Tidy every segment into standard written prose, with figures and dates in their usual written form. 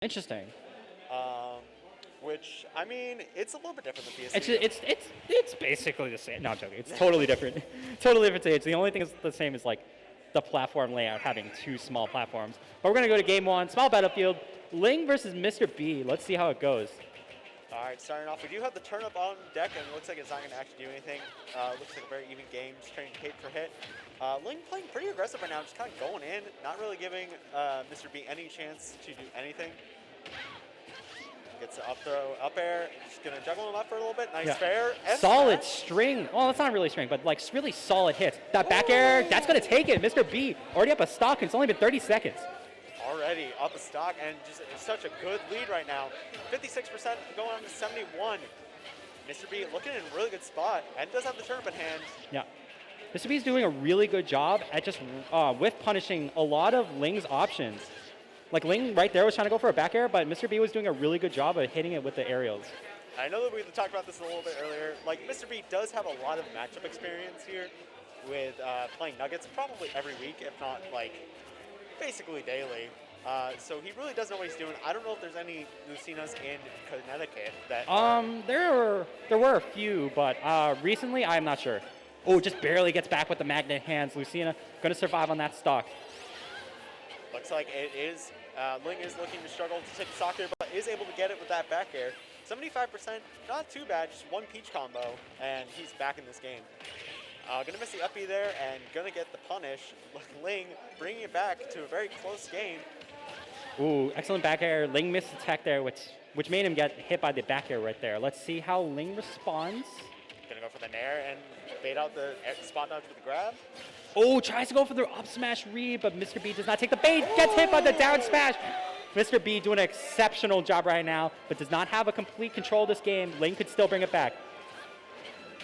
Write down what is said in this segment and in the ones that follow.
Interesting. Um, which, I mean, it's a little bit different than It's PS2. it's basically the same. No, I'm joking. It's totally different. Totally different stage. The only thing is the same is like the platform layout having two small platforms. But we're gonna go to game one, small battlefield, Ling versus Mr. B. Let's see how it goes. All right, starting off, we do have the turnip on deck, and it looks like it's not going to actually do anything. Looks like a very even game, just trading hit for hit. Ling playing pretty aggressive right now, just kind of going in, not really giving Mr. B any chance to do anything. Gets an up throw, up air, just going to juggle him up for a little bit. Nice fair. Solid string. Well, it's not really string, but like really solid hits. That back air, that's going to take it. Mr. B already up a stock, and it's only been 30 seconds. Already up a stock, and just such a good lead right now. 56% going on to 71. Mr. B looking in a really good spot, and does have the turnip in hand. Yeah. Mr. B is doing a really good job at just whiff punishing a lot of Ling's options. Like Ling right there was trying to go for a back air, but Mr. B was doing a really good job of hitting it with the aerials. I know that we talked about this a little bit earlier. Like, Mr. B does have a lot of matchup experience here with playing Nuggets probably every week, if not like basically daily. So he really does know what he's doing. I don't know if there's any Lucinas in Connecticut that. There were a few, but recently I'm not sure. Oh, just barely gets back with the magnet hands. Lucina gonna survive on that stock. Looks like it is. Ling is looking to struggle to take the stock there, but is able to get it with that back air. 75%, not too bad. Just one peach combo, and he's back in this game. Gonna miss the uppie there, and gonna get the punish. Ling bringing it back to a very close game. Ooh, excellent back air. Ling missed the tech there, which made him get hit by the back air right there. Let's see how Ling responds. Gonna go for the nair and bait out the spot dodge with the grab. Oh, tries to go for the up smash read, but Mr. B does not take the bait. Gets hit by the down smash. Mr. B doing an exceptional job right now, but does not have a complete control of this game. Ling could still bring it back.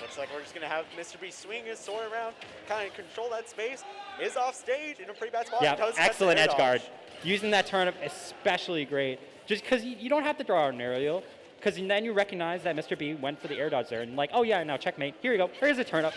Looks like we're just going to have Mr. B swing his sword around, kind of control that space. Is off stage in a pretty bad spot. Yeah, excellent edge guard. Using that turnip especially great. Just because you don't have to draw an aerial, because then you recognize that Mr. B went for the air dodge there, and like, oh yeah, now checkmate. Here you go. Here's a turnip.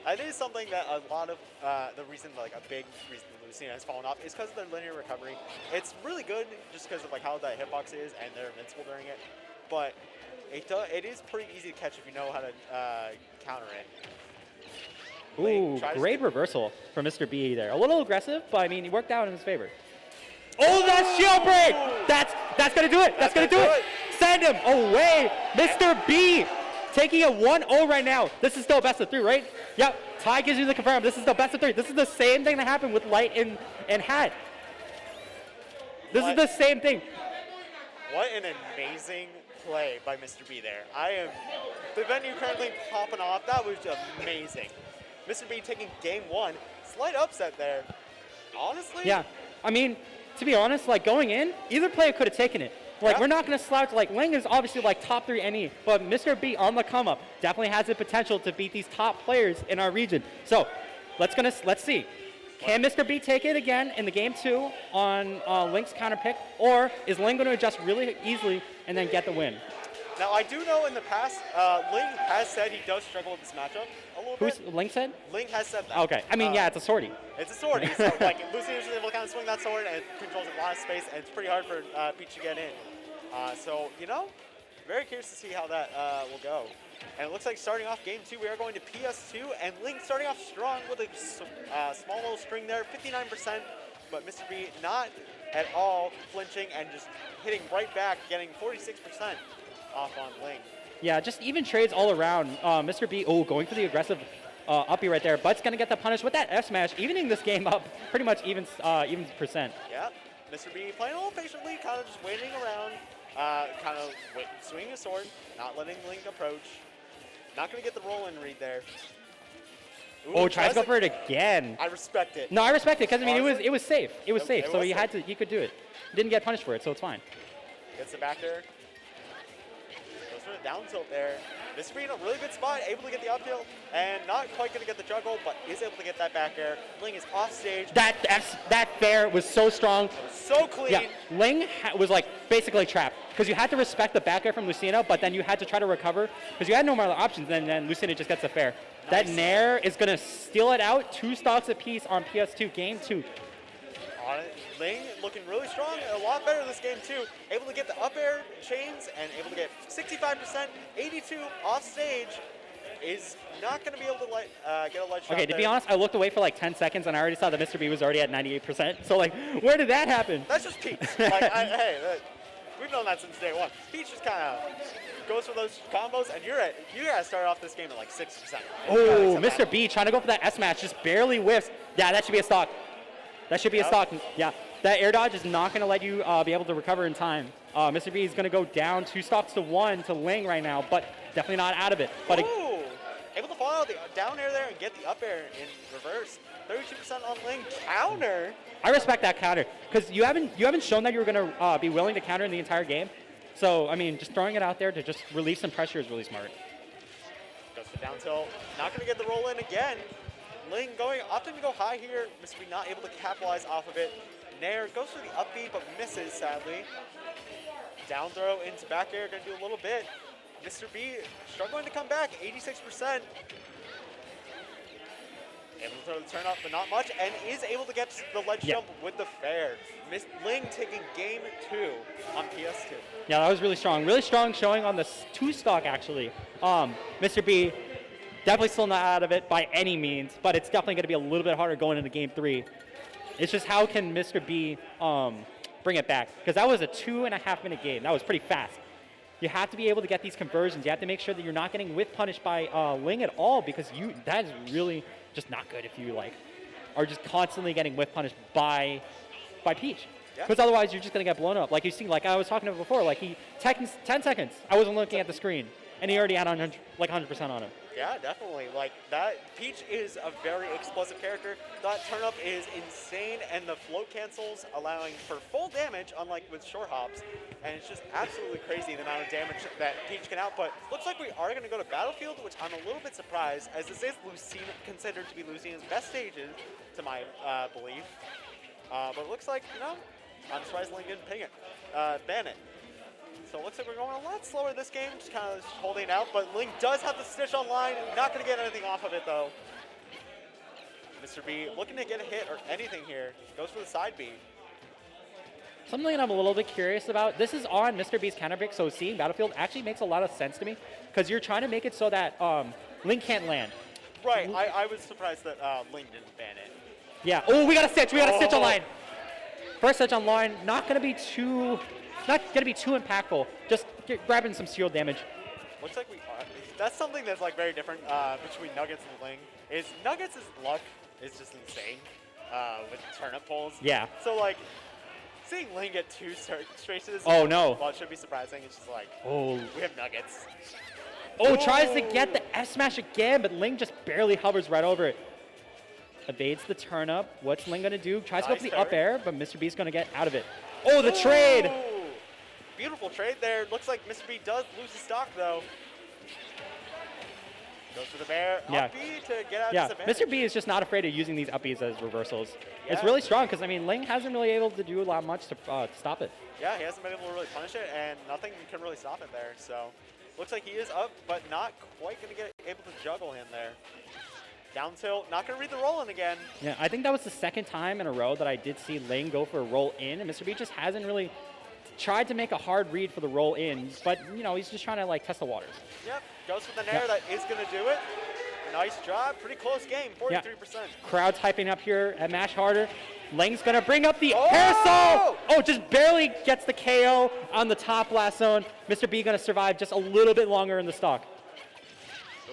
I think it's something that a lot of the reason, like a big reason that Lucina has fallen off is because of their linear recovery. It's really good just because of like how that hitbox is and they're invincible during it, but it is pretty easy to catch if you know how to counter it. Ooh, great reversal from Mr. B there. A little aggressive, but I mean, he worked out in his favor. Oh, that's shield break! That's gonna do it! That's gonna do it! Send him away! Mr. B taking a 1-0 right now. This is still best of 3, right? Yep. Ty gives you the confirm. This is the best of 3. This is the same thing that happened with Light and Hat. This is the same thing. What an amazing play by Mr. B there. The venue currently popping off. That was amazing. Mr. B taking game 1. Slight upset there. Honestly? Yeah. I mean, to be honest, like going in, either player could have taken it. Like, we're not going to slouch. Like, Ling is obviously like top 3 NE, but Mr. B on the come up definitely has the potential to beat these top players in our region. So, let's see. Can Mr. B take it again in the game 2 on Ling's counter pick, or is Ling going to adjust really easily and then get the win? Now, I do know in the past, Ling has said he does struggle with this matchup a little bit. Who's Ling said? Ling has said that. Okay. I mean, yeah, it's a sortie. It's a sortie. So, like, Lucina is able to kind of swing that sword, and it controls a lot of space, and it's pretty hard for Peach to get in. So, you know, very curious to see how that will go. And it looks like starting off game 2, we are going to PS2, and Ling starting off strong with a small little string there, 59%, but Mr. B not at all flinching and just hitting right back, getting 46% off on Ling. Yeah, just even trades all around. Mr. B, going for the aggressive uppie right there, but's going to get the punish with that F smash, evening this game up pretty much even percent. Yeah, Mr. B playing a little patiently, kind of just waiting around, swinging his sword, not letting Ling approach. Not going to get the roll-in read there. Ooh, tries to go for it again. I respect it. No, I respect it because I mean it was safe. It was safe, so safe. he could do it. Didn't get punished for it, so it's fine. Gets it back there. Goes for the down tilt there. Mr. B in a really good spot, able to get the up tilt, and not quite going to get the juggle, but is able to get that back air. Ling is off stage. That fair was so strong. It was so clean. Yeah, Ling was like basically trapped because you had to respect the back air from Lucina, but then you had to try to recover because you had no more options. And then Lucina just gets the fair. Nice. That nair is going to steal it out. 2 stocks apiece on PS2 game 2. Ling looking really strong, a lot better this game too. Able to get the up air chains and able to get 65%, 82 off stage. Is not going to be able to get a ledge shot. Okay, to be honest, I looked away for like 10 seconds and I already saw that Mr. B was already at 98%. So like, where did that happen? That's just Peach. We've known that since day one. Peach just kind of goes for those combos, and you gotta start off this game at like 6%. Oh, Mr. B trying to go for that S match, just barely whiffs. Yeah, that should be a stock. That should be a stock. Yeah, that air dodge is not going to let you be able to recover in time. Mr. B is going to go down 2 stocks to 1 to Ling right now, but definitely not out of it. But able to follow the down air there and get the up air in reverse. 32% on Ling. Counter. I respect that counter because you haven't shown that you're going to be willing to counter in the entire game. So I mean, just throwing it out there to just relieve some pressure is really smart. Goes to down tilt. Not going to get the roll in again. Ling opting to go high here. Mr. B not able to capitalize off of it. Nair goes for the up B but misses sadly. Down throw into back air, going to do a little bit. Mr. B struggling to come back, 86%. Able to throw the turn up, but not much, and is able to get the ledge jump with the fair. Ling taking game 2 on PS2. Yeah, that was really strong. Really strong showing on the 2 stock, actually. Mr. B definitely still not out of it by any means, but it's definitely going to be a little bit harder going into game 3. It's just how can Mr. B bring it back? Because that was a 2.5-minute game. That was pretty fast. You have to be able to get these conversions. You have to make sure that you're not getting whiff punished by Ling at all, because that is really just not good if you are just constantly getting whiff punished by Peach. Because otherwise you're just gonna get blown up. Like you see, like I was talking about before, like 10 seconds, I wasn't looking at the screen, and he already had 100% on him. Yeah, definitely. Like that, Peach is a very explosive character. That turn up is insane, and the float cancels, allowing for full damage, unlike with short hops. And it's just absolutely crazy the amount of damage that Peach can output. Looks like we are going to go to Battlefield, which I'm a little bit surprised, as this is Lucina, considered to be Lucina's best stages, to my belief. But it looks like, I'm surprised Ling didn't ban it. So it looks like we're going a lot slower this game, just kind of holding it out. But Ling does have the stitch online. Not going to get anything off of it, though. Mr. B looking to get a hit or anything here. Goes for the side B. Something that I'm a little bit curious about, this is on Mr. B's counter pick, so seeing Battlefield actually makes a lot of sense to me, because you're trying to make it so that Ling can't land. Right, I was surprised that Ling didn't ban it. Yeah, oh, we got a stitch, stitch online. First stitch online, not going to be too impactful, just grabbing some shield damage. Looks like we are. That's something that's very different between Nuggets and Ling. Nuggets' luck is just insane with turnip pulls. Yeah. So seeing Ling get 2 straight to this. Oh no. Well, it should be surprising. It's just we have Nuggets. Oh, tries to get the S smash again, but Ling just barely hovers right over it. Evades the turn up. What's Ling gonna do? Tries to go for the up air, but Mr. B's gonna get out of it. Oh, the trade! Beautiful trade there. Looks like Mr. B does lose the stock though. Goes for the bear. Up B to get out of this advantage. Mr. B is just not afraid of using these up Bs as reversals. Yeah. It's really strong because Ling hasn't really able to do a lot much to stop it. Yeah, he hasn't been able to really punish it, and nothing can really stop it there. So looks like he is up, but not quite going to get able to juggle him there. Down tilt, not going to read the roll in again. Yeah, I think that was the second time in a row that I did see Ling go for a roll in, and Mr. B just hasn't really tried to make a hard read for the roll in, but he's just trying to test the waters. Yep, goes for the nair. That is going to do it. Nice job, pretty close game, 43%. Yeah. Crowd's hyping up here at Mash Harder. Ling's going to bring up the parasol. Oh, just barely gets the KO on the top blast zone. Mr. B going to survive just a little bit longer in the stock.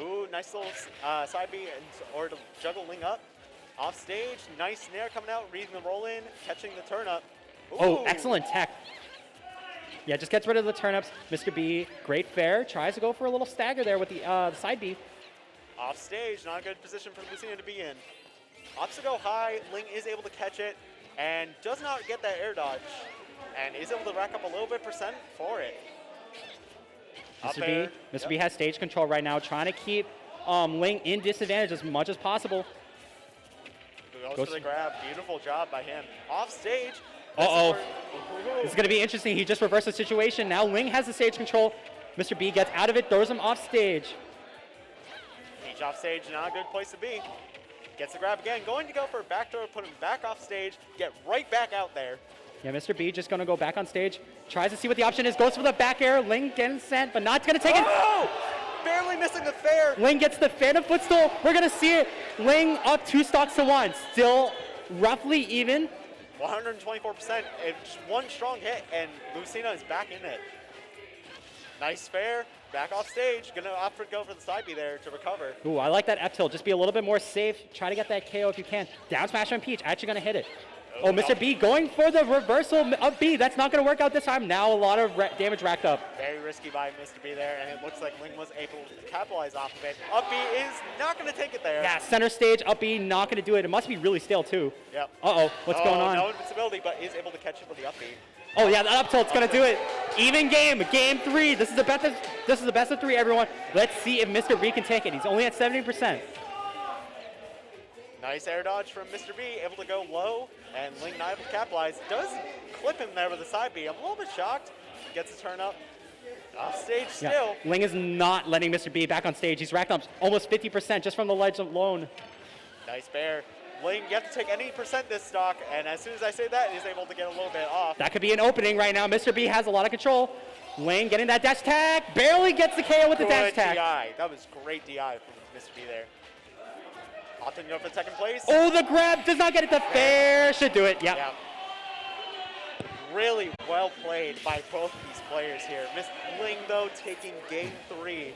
Ooh, nice little side B or to juggle Ling up. Off stage, nice snare coming out, reading the roll in, catching the turn up. Ooh. Oh, excellent tech. Yeah, just gets rid of the turnips. Mr. B, great fair, tries to go for a little stagger there with the side B. Off stage, not a good position for Lucina to be in. Opts to go high, Ling is able to catch it and does not get that air dodge and is able to rack up a little bit percent for it. Mr. B has stage control right now, trying to keep Ling in disadvantage as much as possible. Goes for the grab. Beautiful job by him. Off stage. Uh-oh. This is going to be interesting. He just reversed the situation. Now Ling has the stage control. Mr. B gets out of it, throws him off stage. Peach off stage, not a good place to be. Gets the grab again, going to go for a backdoor, put him back off stage, get right back out there. Yeah, Mr. B just gonna go back on stage, tries to see what the option is, goes for the back air. Ling getting sent, but not gonna take it. Oh! Barely missing the fair. Ling gets the phantom footstool. We're gonna see it. Ling up 2 stocks to 1, still roughly even. 124%, it's one strong hit, and Lucina is back in it. Nice fair, back off stage, gonna opt for go for the side B there to recover. Ooh, I like that F tilt. Just be a little bit more safe. Try to get that KO if you can. Down smash on Peach, actually gonna hit it. Oh, Mr. B going for the reversal of B. That's not gonna work out this time. Now a lot of damage racked up. Very risky by Mr. B there, and it looks like Ling was able to capitalize off of it. Up B is not gonna take it there. Yeah, center stage, up B, not gonna do it. It must be really stale too. Yep. Uh-oh, what's going on? No invincibility, but is able to catch it with the up B. Oh yeah, that up tilt's gonna do it. Even game, game 3. This is the best of 3, everyone. Let's see if Mr. B can take it. He's only at 70%. Nice air dodge from Mr. B, able to go low, and Ling not able to capitalize. Does clip him there with the side B. I'm a little bit shocked. Gets a turn up. Off stage still. Yeah. Ling is not letting Mr. B back on stage. He's racked up almost 50% just from the ledge alone. Nice bear. Ling, you have to take any percent this stock, and as soon as I say that, he's able to get a little bit off. That could be an opening right now. Mr. B has a lot of control. Ling getting that dash tag. Barely gets the KO with the dash tag. DI. That was great DI from Mr. B there. Opting to go for second place. Oh, the grab does not get it to fair. Should do it. Yep. Yeah. Really well played by both these players here. Miss Ling, though, taking game 3.